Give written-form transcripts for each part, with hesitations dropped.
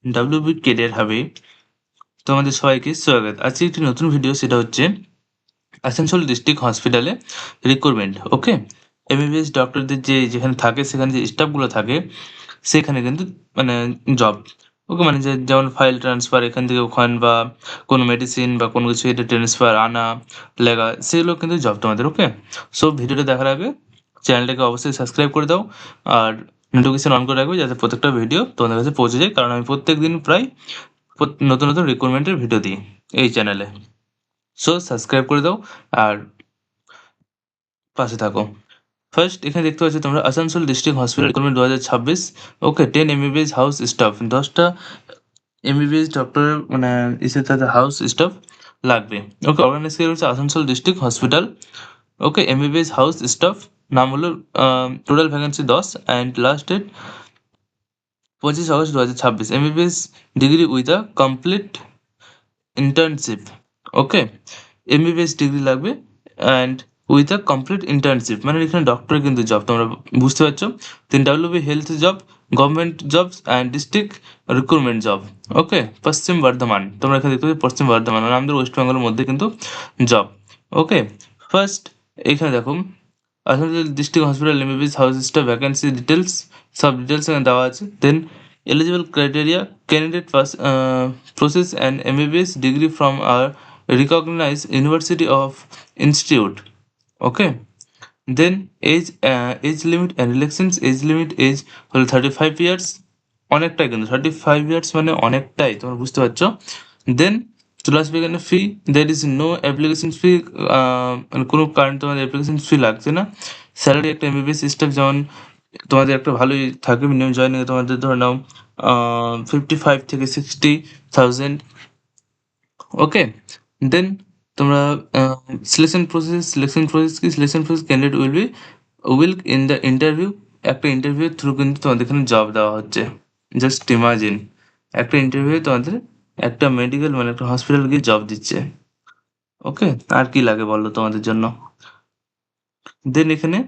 WB career হাবে তোমাদের সবাইকে স্বাগত। আজকে একটি নতুন ভিডিও, সেটা হচ্ছে আসানসোল ডিস্ট্রিক্ট হসপিটালে রিক্রুটমেন্ট। ওকে, এমবিবিএস ডক্টরদের যেখানে থাকে, সেখানে যে স্টাফগুলো থাকে, সেখানে কিন্তু মানে জব। ওকে, মানে যেমন ফাইল ট্রান্সফার এখান থেকে ওখান, বা কোনো মেডিসিন বা কোনো কিছু এটা ট্রান্সফার আনা লেখা, সেগুলো কিন্তু জব তোমাদের। ওকে, সো ভিডিওটা দেখার আগে চ্যানেলটাকে অবশ্যই সাবস্ক্রাইব করে দাও আর নোটিফিকেশন অন করে রাখবে, যাতে প্রত্যেকটা ভিডিও তোমাদের কাছে পৌঁছে যায়। কারণ আমি প্রত্যেক দিন প্রায় নতুন নতুন রিক্রুটমেন্টের ভিডিও দিই এই চ্যানেলে। সো সাবস্ক্রাইব করে দাও আর পাশে থাকো। ফার্স্ট এখানে দেখতে পাচ্ছ তোমরা, আসানসোল ডিস্ট্রিক্ট হসপিটাল রিক্রুটমেন্ট 2026। ওকে, 10 এমবিবিএস হাউস স্টাফ, 10টা এমবিবিএস ডক্টরের মানে ইসে তাদের হাউস স্টাফ লাগবে। ওকে, অর্গানাইজেশন হচ্ছে Asansol district hospital. Okay, MBBS house staff, নাম হলো total vacancy 10 and last date 25 August 2026। MBBS degree with a complete internship. Okay, MBBS degree লাগবে and with a complete internship, মানে এখানে ডক্টরের কিন্তু জব, তোমরা বুঝতে পারছো। Then WB health job, government jobs and district recruitment job. Okay, Paschim Bardhaman, তোমরা এখানে দেখতে পাচ্ছ পশ্চিম বর্ধমান, মানে আমাদের ওয়েস্ট বেঙ্গলের মধ্যে কিন্তু জব। ওকে, ফার্স্ট এখানে দেখো, Asansol district hospital MBBS house staff vacancy details, সব ডিটেলস এখানে দেওয়া আছে। দেন eligible criteria, candidate process an MBBS degree from a recognized university of institute. Okay, then age limit and elections, age limit age হলো 35 years, অনেকটাই কিন্তু 35 years মানে অনেকটাই, তোমরা বুঝতে পারছো। দেন চলে আসবে এখানে fee, there is no application fee, মানে কোনো কারণ তোমাদের অ্যাপ্লিকেশন ফি লাগছে না। স্যালারি একটা এমবিবিএস স্টাফ যেমন তোমাদের একটা ভালোই থাকে, মিনিমাম জয়েনিং তোমাদের ধরে নাও 55 থেকে 60,000। ওকে, দেন তোমরা সিলেকশন প্রসেস কি, selection process candidate will in the interview, একটা ইন্টারভিউ থ্রু কিন্তু তোমাদের এখানে জব দেওয়া হচ্ছে। জাস্ট ইমাজিন, একটা ইন্টারভিউ তোমাদের একটা মেডিকেল মানে একটা হসপিটাল গিয়ে জব দিচ্ছে। ওকে, আর কি লাগে বলো তোমাদের জন্য। দেন এখানে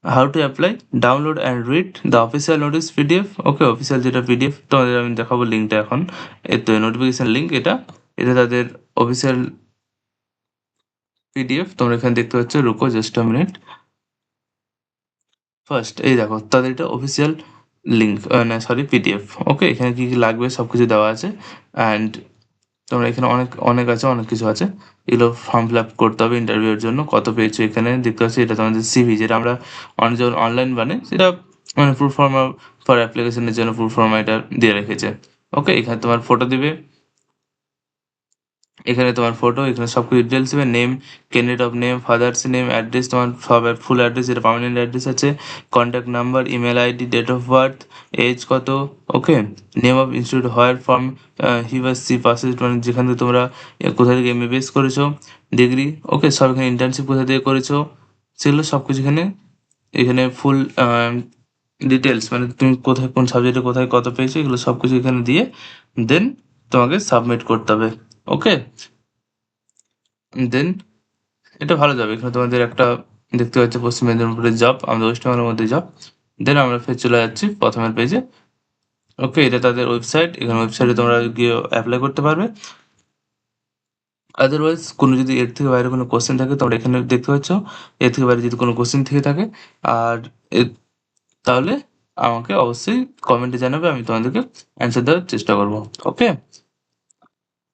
how to apply, download and read the official notice PDF. Okay, official যেটা পিডিএফ তোমাদের আমি দেখাবো লিঙ্কটা এখন, এই তো নোটিফিকেশন লিঙ্ক, এটা এটা তাদের অফিসিয়াল পিডিএফ, তোমরা এখানে দেখতে পাচ্ছ। রুকো জাস্ট আ মিনিট। ফার্স্ট এই দেখো তাদের এটা অফিসিয়াল লিঙ্ক, না সরি পিডিএফ। ওকে, এখানে কি কি লাগবে সব কিছু দেওয়া আছে অ্যান্ড তোমরা এখানে অনেক অনেক আছে, অনেক কিছু আছে। এগুলো ফর্ম ফিল আপ করতে হবে ইন্টারভিউর জন্য। কত পেয়েছো এখানে দেখতে পাচ্ছি, এটা তোমাদের সিভি, যেটা আমরা যখন অনলাইন বানাই সেটা মানে প্রুফ ফর্মা ফর অ্যাপ্লিকেশনের জন্য প্রুফ ফর্মা এটা দিয়ে রেখেছে। ওকে, এখানে তোমার ফটো দিবে, এখানে তোমার ফটো, এখানে সব কিছু ডিটেলস দেবে, name, candidate of name, father's name, address, তোমার সব ফুল অ্যাড্রেস যেটা পার্মানেন্ট অ্যাড্রেস আছে, contact number, email ID, date of birth, age কত। Okay, name of institute where from he বা সি পাসেস, মানে যেখান থেকে তোমরা কোথা থেকে এমবিবিএস করেছো, ডিগ্রি। ওকে, সব এখানে ইন্টার্নশিপ কোথা থেকে করেছো, সেগুলো সব কিছু এখানে এখানে ফুল ডিটেলস, মানে তুমি কোথায় কোন সাবজেক্টে কোথায় কত পেয়েছো, এগুলো সব কিছু এখানে দিয়ে দেন তোমাকে সাবমিট করতে হবে। ওকে, দেন এটা ভালো যাবে, এখানে তোমাদের একটা দেখতে পাচ্ছ পশ্চিম মেদিনীপুরের জব, আমাদের ওয়েস্ট বেঙ্গলের মধ্যে জব। দেন আমরা ফের চলে যাচ্ছি প্রথমের পেজে। ওকে, এটা তাদের ওয়েবসাইট, এখানে ওয়েবসাইটে তোমরা গিয়ে অ্যাপ্লাই করতে পারবে। আদারওয়াইজ কোনো যদি এর থেকে বাইরে কোনো কোশ্চেন থাকে, তোমরা এখানে দেখতে পাচ্ছ, এর থেকে বাইরে যদি কোনো কোশ্চেন থেকে থাকে আর তাহলে আমাকে অবশ্যই কমেন্টে জানাবে, আমি তোমাদেরকে অ্যান্সার দেওয়ার চেষ্টা করবো। ওকে,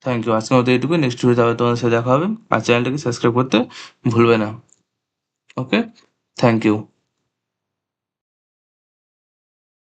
থ্যাংক ইউ। আজকের মতো এইটুকুই, নেক্সট ভিডিওতে আবার তোমাদের সাথে দেখা হবে। আর চ্যানেলটাকে সাবস্ক্রাইব করতে ভুলবে না। ওকে, থ্যাংক ইউ।